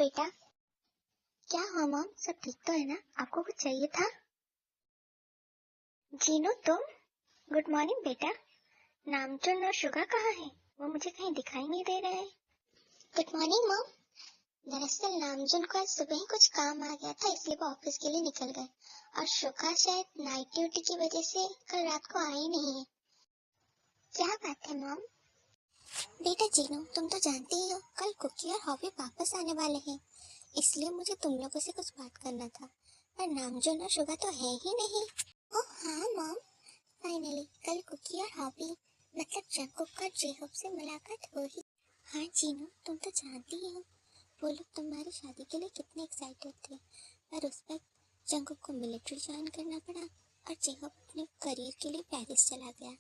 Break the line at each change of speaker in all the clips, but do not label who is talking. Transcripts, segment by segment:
बेटा। क्या हुआ मॉम, सब ठीक तो है ना? आपको कुछ चाहिए था? जीनू तुम? गुड मॉर्निंग बेटा। नामचुन और शुगा कहाँ है? वो मुझे कहीं दिखाई नहीं दे रहे हैं। Good morning mom. दरअसल नामजुन को आज सुबह ही कुछ काम आ गया था, इसलिए वो ऑफिस के लिए निकल गए। और शुगा शायद नाइट ड्यूटी की वजह से कल रात को आई नहीं है। क्या बात है मॉम? बेटा जीनू, तुम तो जानती ही हो कल कुकी और हॉबी वापस आने वाले हैं, इसलिए मुझे तुम लोगों से कुछ बात करना था। पर नामजुन और शुगा तो है ही नहीं। ओह हाँ मॉम, फाइनली कल कुकी और हॉबी मतलब जंकुक और जेहोब से मुलाकात होगी। हाँ जीनू, तुम तो जानती ही हो वो लोग तुम्हारी शादी के लिए कितने एक्साइटेड थे, पर उस वक्त जंकुक को मिलिट्री ज्वाइन करना पड़ा और जेहोब अपने करियर के लिए पेरिस चला गया,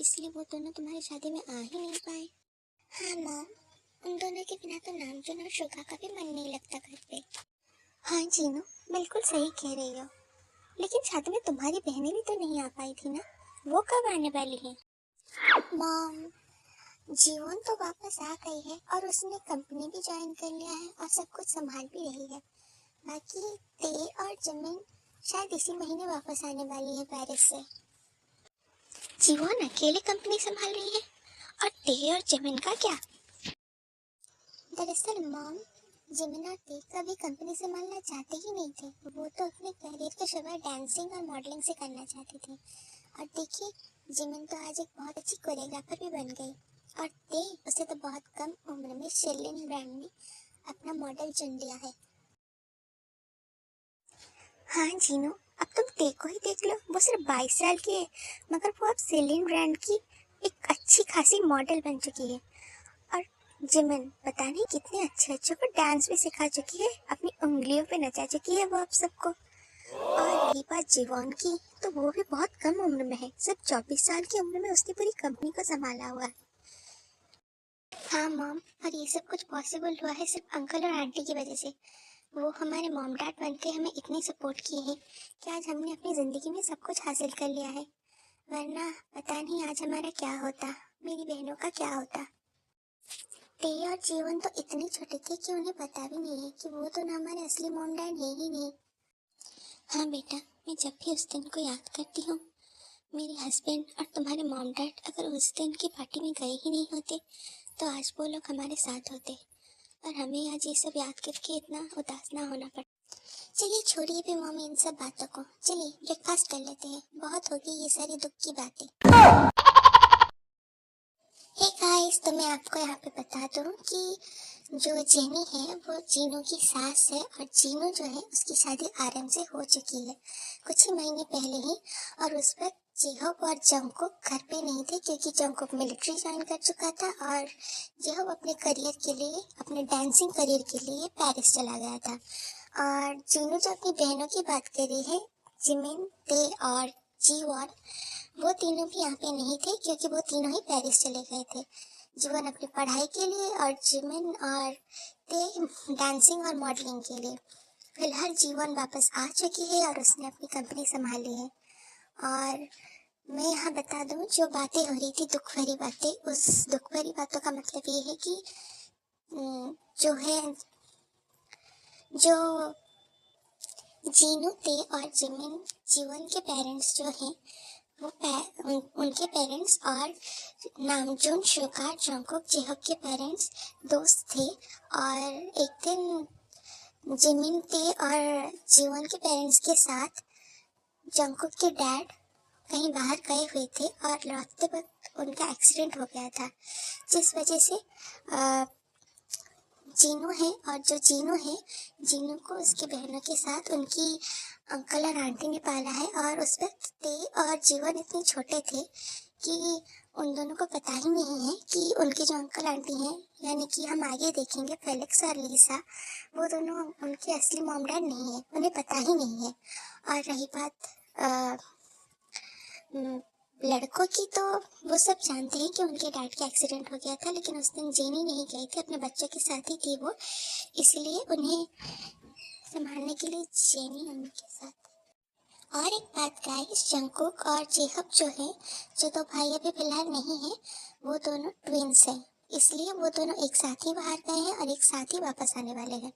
इसलिए वो दोनों तुम्हारी शादी में आ ही नहीं पाए। हाँ मॉम, उन दोनों के बिना तो नामजुन और शुगा का भी मन नहीं लगता घर पे। हाँ जीनू, बिल्कुल सही कह रही हो, लेकिन शादी में तुम्हारी बहनें भी तो नहीं आ पाई थी ना, वो कब आने वाली है? मॉम, जीवन तो वापस आ गई है और उसने कंपनी भी ज्वाइन कर लिया है और सब कुछ संभाल भी रही है। बाकी ते और जिमिन शायद इसी महीने वापस आने वाली है पेरिस से। जीवन अकेले कंपनी संभाल रही है और ते और जिमिन का क्या? दरअसल मॉम, जिमिन और ते कभी कंपनी संभालना चाहते ही नहीं थे, वो तो अपने करियर की शुरुआत डांसिंग और मॉडलिंग से करना चाहते थे। और देखिए, जिमिन तो आज एक बहुत अच्छी कोरियोग्राफर भी बन गई और ते उसे तो बहुत कम उम्र में शेलिन ब्रांड में अपना मॉडल चुन लिया है। हाँ जीनू, अब तुम ते को ही देख लो, वो सिर्फ 22 साल की है, मगर वो अब सेलिन ब्रांड की एक अच्छी खासी मॉडल बन चुकी है। और जिमिन पता नहीं कितने अच्छे अच्छे को डांस भी सिखा चुकी है, अपनी उंगलियों पे नचा चुकी है वो आप सबको। और रही बात जीवन की, तो वो भी बहुत कम उम्र में है, सिर्फ 24 साल की उम्र में उसने पूरी कंपनी को संभाला हुआ है। हाँ मॉम, और ये सब कुछ पॉसिबल हुआ है सिर्फ अंकल और आंटी की वजह से। वो हमारे मॉम डैड बनके हमें इतनी सपोर्ट किए हैं कि आज हमने अपनी जिंदगी में सब कुछ हासिल कर लिया है, वरना पता नहीं आज हमारा क्या होता, मेरी बहनों का क्या होता। ते और जीवन तो इतने छोटे थे कि उन्हें पता भी नहीं है कि वो तो ना हमारे असली मॉम डैड है ही नहीं। हाँ बेटा, मैं जब भी उस दिन को याद करती हूँ, मेरे हस्बैंड और तुम्हारे मॉम डैड अगर उस दिन की पार्टी में गए ही नहीं होते तो आज वो लोग हमारे साथ होते, और हमें आज ये सब याद करके इतना उदास ना होना पड़ा। चलिए छोड़िए भी मम्मी इन सब बातों को, चलिए ब्रेकफास्ट कर लेते हैं, बहुत होगी ये सारी दुख की बातें। हे गाइस, तो मैं आपको यहाँ पे बता दूँ कि जो जेनी है वो जीनू की सास है, और जीनू जो है उसकी शादी आरएम से हो चुकी है कुछ ही महीने पहले ही। और उस वक्त जेहोब और जंकुक घर पे नहीं थे क्योंकि जंकुक मिलिट्री ज्वाइन कर चुका था और जेहोब अपने करियर के लिए, अपने डांसिंग करियर के लिए पेरिस चला गया था। और जीनू जो अपनी बहनों की बात कर रही है, जिमिन, ते और जीवॉन, वो तीनों भी यहाँ पे नहीं थे क्योंकि वो तीनों ही पेरिस चले गए थे, जीवन अपनी पढ़ाई के लिए और जिमिन और ते डांसिंग और मॉडलिंग के लिए। फिलहाल जीवन वापस आ चुकी है और उसने अपनी कंपनी संभाली है। और मैं यहाँ बता दूँ, जो बातें हो रही थी दुख भरी बातें, उस दुख भरी बातों का मतलब ये है कि जो है, जो जीनू, ते और जिमिन, जीवन के पेरेंट्स जो हैं वो उनके पेरेंट्स और नामजून, शुगा, जंकुक, जेहोब के पेरेंट्स दोस्त थे। और एक दिन जिमिन, ते और जीवन के पेरेंट्स के साथ जंकुक के डैड कहीं बाहर गए हुए थे और लौटते वक्त उनका एक्सीडेंट हो गया था, जिस वजह से जीनू है, और जो जीनू है, जीनू को उसकी बहनों के साथ उनकी अंकल और आंटी ने पाला है। और उस वक्त ते और जीवन इतने छोटे थे कि उन दोनों को पता ही नहीं है कि उनके जो अंकल आंटी हैं, यानी कि हम आगे देखेंगे फेलिक्स और लीसा, वो दोनों उनके असली मॉम डैड नहीं है, उन्हें पता ही नहीं है। और रही बात लड़कों की, तो वो सब जानते हैं कि उनके डैड का एक्सीडेंट हो गया था, लेकिन उस दिन जेनी नहीं गई थी, अपने बच्चों के साथ ही थी वो, इसलिए उन्हें संभालने के लिए जेनी उनके साथ। और एक बात गाइस, जंकुक और जेहब जो है, जो दो भाई अभी फिलहाल नहीं है, वो दोनों ट्विंस हैं, इसलिए वो दोनों एक साथ ही बाहर गए हैं और एक साथ ही वापस आने वाले हैं।